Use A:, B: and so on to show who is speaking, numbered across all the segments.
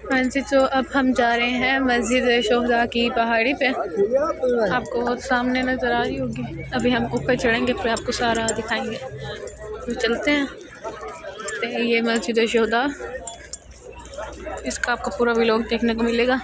A: हाँ जी, तो अब हम जा रहे हैं मस्जिद शोहदा की पहाड़ी पे। आपको सामने नज़र आ रही होगी। अभी हम ऊपर चढ़ेंगे फिर आपको सारा दिखाएंगे। तो चलते हैं। तो ये मस्जिद शोहदा, इसका आपको पूरा व्लॉग देखने को मिलेगा।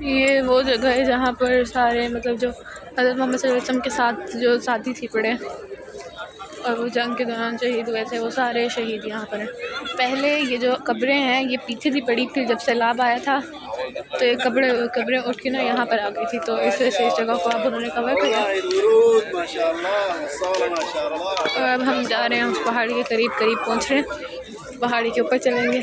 A: ये वो जगह है जहाँ पर सारे मतलब जो हज़रत मोहम्मद सल्लल्लाहु अलैहि वसल्लम के साथ जो साथी थी पड़े और वो जंग के दौरान शहीद हुए थे, वो सारे शहीद यहाँ पर हैं। पहले ये जो कब्रें हैं ये पीछे थी पड़ी, फिर जब सैलाब आया था तो ये कब्रें उठ के ना यहाँ पर आ गई थी, तो इस वजह से इस जगह को अब उन्होंने कवर किया। और अब हम जा रहे हैं उस पहाड़ी के करीब पहुँच रहे हैं। पहाड़ी के ऊपर चलेंगे।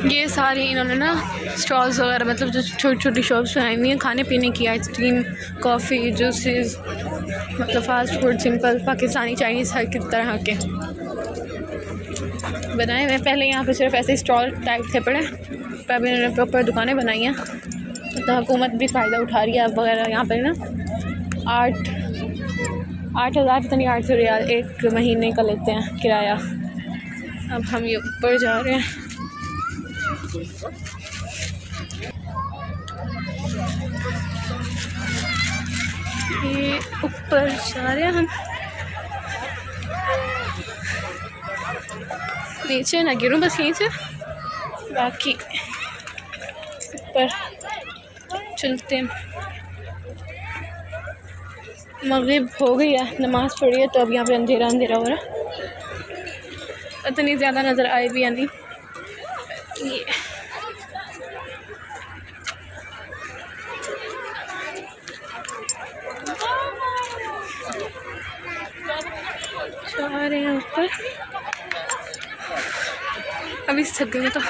A: ये सारी इन्होंने ना स्टॉल्स वगैरह मतलब जो छोटी छोटी शॉप्स बनाई हुई हैं खाने पीने की, आइसक्रीम, कॉफ़ी, जूसेस, मतलब fast food, simple Pakistani, Chinese, हर किस तरह के बनाए हुए। पहले यहाँ पे सिर्फ ऐसे स्टॉल टाइप थे पड़े, पर अभी इन्होंने प्रॉपर दुकानें बनाई हैं। तो हुकूमत भी फ़ायदा उठा रही है अब वगैरह। यहाँ पर ना 8,000 पता नहीं 800 रियाल एक महीने का लेते हैं किराया। अब हम ये ऊपर जा रहे हैं। ये ऊपर जा रहे हैं हम। नीचे ना गिरूं बस यहीं से, बाकी ऊपर चलते हैं। मगरिब हो गई है, नमाज़ पढ़ी है, तो अब यहाँ पे अंधेरा अंधेरा हो रहा है। इतनी ज़्यादा नज़र आए भी या नहीं। ये जा रहे हैं ऊपर। अभी थक गए तो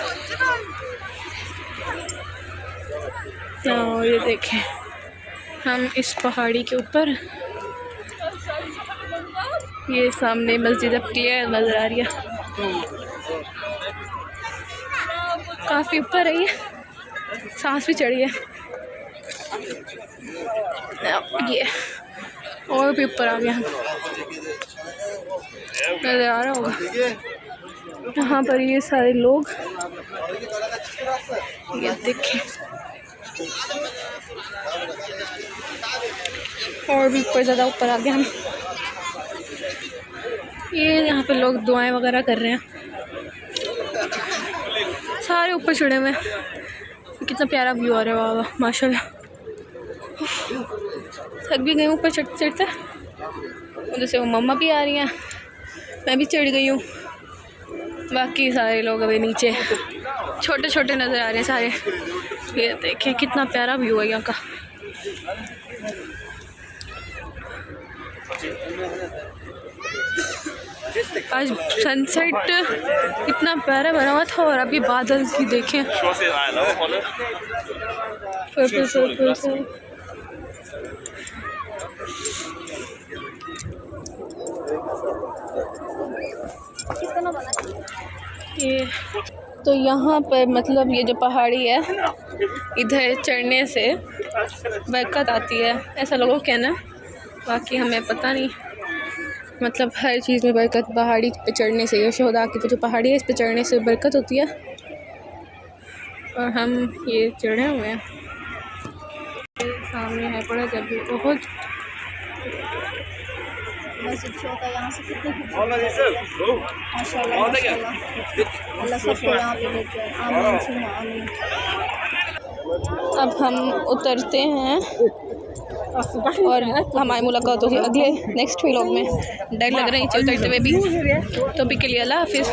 A: ये देखें हम इस पहाड़ी के ऊपर। ये सामने मस्जिद अब क्लियर नज़र आ रही है, काफ़ी ऊपर है, ये सांस भी चढ़ी है। ये और भी ऊपर आ गया, नज़र आ रहा होगा यहाँ पर ये सारे लोग। ये देखें और भी ऊपर, ज़्यादा ऊपर आ गया हम। ये यहाँ पे लोग दुआएं वगैरह कर रहे हैं, सारे ऊपर चढ़े हुए हैं। कितना प्यारा व्यू आ रहा है, वाह माशाल्लाह। थक भी गई ऊपर चढ़ते चढ़ते। उधर से वो मम्मा भी आ रही हैं, मैं भी चढ़ गई हूँ। बाकी सारे लोग अभी नीचे छोटे छोटे नज़र आ रहे हैं सारे। ये देखें कितना प्यारा व्यू है यहाँ का। आज सनसेट इतना प्यारा बना हुआ था, और अभी बादल भी देखें। ये तो यहाँ पर मतलब ये जो पहाड़ी है, इधर चढ़ने से बरकत आती है, ऐसा लोगों का कहना। बाकी हमें पता नहीं। मतलब हर चीज़ में बरकत पहाड़ी पे चढ़ने से, यशोदा की जो पहाड़ी है इस पे चढ़ने से बरकत होती है। और हम ये चढ़े हुए हैं, सामने है पड़ा जब भी बहुत
B: मस्जिद शोका यहाँ से कितनी माशाल्लाह माशाल्लाह। अल्लाह सबको यहाँ पे लेके आए। आमीन सुम्मा आमीन।
A: अब हम उतरते हैं और हमारी मुलाकात होगी अगले नेक्स्ट व्लॉग में। डर लग रहा है नीचे उतरते हुए भी। तो अभी के लिए अल्लाह हाफिज़।